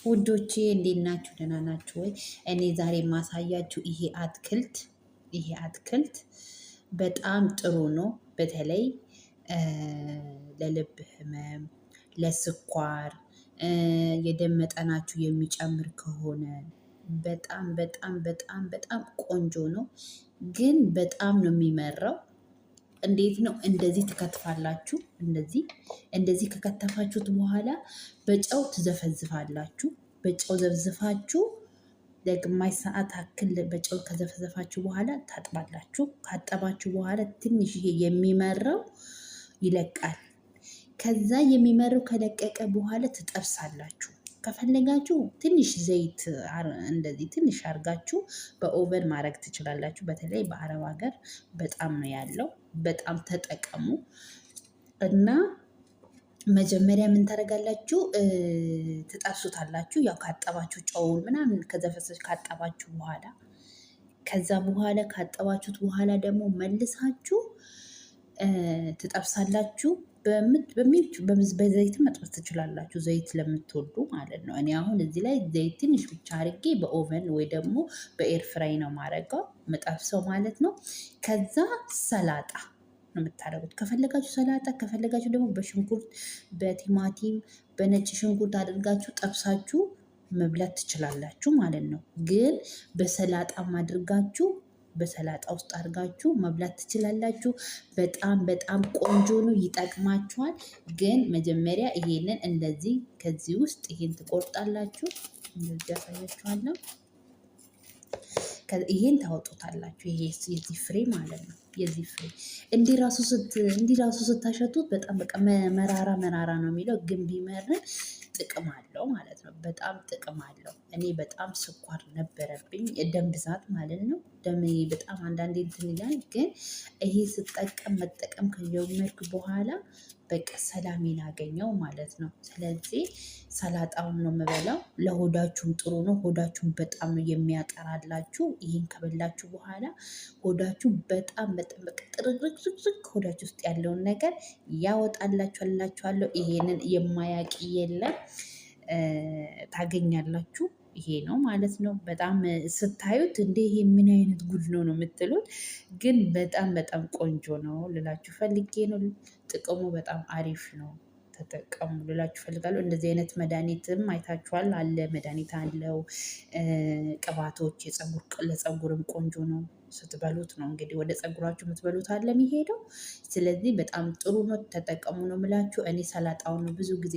ውዶቼ እንዴት ናችሁ? ደህና ናችሁ ወይ? እኔ ዛሬ የማሳያችሁ ይሄ አትክልት በጣም ጥሩ ነው። በተለይ ለልብ ህመም፣ ለስኳር፣ የደም መጠናችሁ የሚጨምር ከሆነ በጣም በጣም በጣም በጣም ቆንጆ ነው። ግን በጣም ነው የሚመራው። እንዴት ነው? እንደዚህ ትከትፋላችሁ። እንደዚህ ከከተፋችሁት በኋላ በጨው ትዘፈዝፋላችሁ። በጨው ዘፍዝፋችሁ ለግማሽ ሰዓት አክል በጨው ከዘፈዘፋችሁ በኋላ ታጥባላችሁ። ካጠባችሁ በኋላ ትንሽ ይሄ የሚመረው ይለቃል። ከዛ የሚመረው ከለቀቀ በኋላ ትጠብሳላችሁ። ከፈለጋችሁ ትንሽ ዘይት እንደዚህ ትንሽ አድርጋችሁ በኦቨን ማድረግ ትችላላችሁ። በተለይ በአረብ ሀገር በጣም ነው ያለው። በጣም ተጠቀሙ እና መጀመሪያ ምን ታደርጋላችሁ? ትጠብሱታላችሁ። ያው ካጠባችሁ ጨውን ምናምን ከዘፈሰች ካጠባችሁ በኋላ ካጠባችሁት በኋላ ደግሞ መልሳችሁ ትጠብሳላችሁ። በዘይት መጥበስ ትችላላችሁ፣ ዘይት ለምትወዱ ማለት ነው። እኔ አሁን እዚህ ላይ ዘይት ትንሽ ብቻ አድርጌ በኦቨን ወይ ደግሞ በኤር ፍራይ ነው ማረገው መጠብሰው ማለት ነው። ከዛ ሰላጣ ነው የምታደርጉት። ከፈለጋችሁ ሰላጣ፣ ከፈለጋችሁ ደግሞ በሽንኩርት፣ በቲማቲም፣ በነጭ ሽንኩርት አድርጋችሁ ጠብሳችሁ መብላት ትችላላችሁ ማለት ነው። ግን በሰላጣም አድርጋችሁ በሰላጣ ውስጥ አድርጋችሁ መብላት ትችላላችሁ። በጣም በጣም ቆንጆ ነው፣ ይጠቅማችኋል። ግን መጀመሪያ ይሄንን እንደዚህ ከዚህ ውስጥ ይሄን ትቆርጣላችሁ። እንደዚህ ያሳያችኋለሁ። ይሄን ታወጡታላችሁ። ይሄ የዚህ ፍሬ ማለት ነው። የዚህ ፍሬ እንዲህ ራሱ ስታሸቱት በጣም በቃ መራራ ነው የሚለው። ግን ቢመርን ጥቅም አለው ማለት ነው። በጣም ጥቅም አለው። እኔ በጣም ስኳር ነበረብኝ፣ ደም ብዛት ማለት ነው። ደም በጣም አንዳንዴ እንትን ይላል። ግን ይሄ መጠቀም ከጀመርኩ በኋላ በቃ ሰላሜን አገኘው ማለት ነው። ስለዚህ ሰላጣውን ነው የምበላው። ለሆዳችሁም ጥሩ ነው። ሆዳችሁን በጣም ነው የሚያጠራላችሁ። ይህን ከበላችሁ በኋላ ሆዳችሁ በጣም በጣም በቃ ጥርግርግርግ ሆዳችሁ ውስጥ ያለውን ነገር ያወጣላችኋላችኋለሁ። ይሄንን የማያውቅ የለም፣ ታገኛላችሁ። ይሄ ነው ማለት ነው። በጣም ስታዩት እንደ ይሄ ምን አይነት ጉድ ነው የምትሉት፣ ግን በጣም በጣም ቆንጆ ነው ልላችሁ ፈልጌ ነው። ጥቅሙ በጣም አሪፍ ነው። ተጠቀሙ ልላችሁ ፈልጋለሁ። እንደዚህ አይነት መድኃኒትም አይታችኋል አለ፣ መድኃኒት አለው። ቅባቶች ለፀጉርም ቆንጆ ነው። ስትበሉት ነው እንግዲህ ወደ ፀጉራችሁ የምትበሉት አለ የሚሄደው። ስለዚህ በጣም ጥሩ ነው፣ ተጠቀሙ ነው የምላችሁ። እኔ ሰላጣውን ነው ብዙ ጊዜ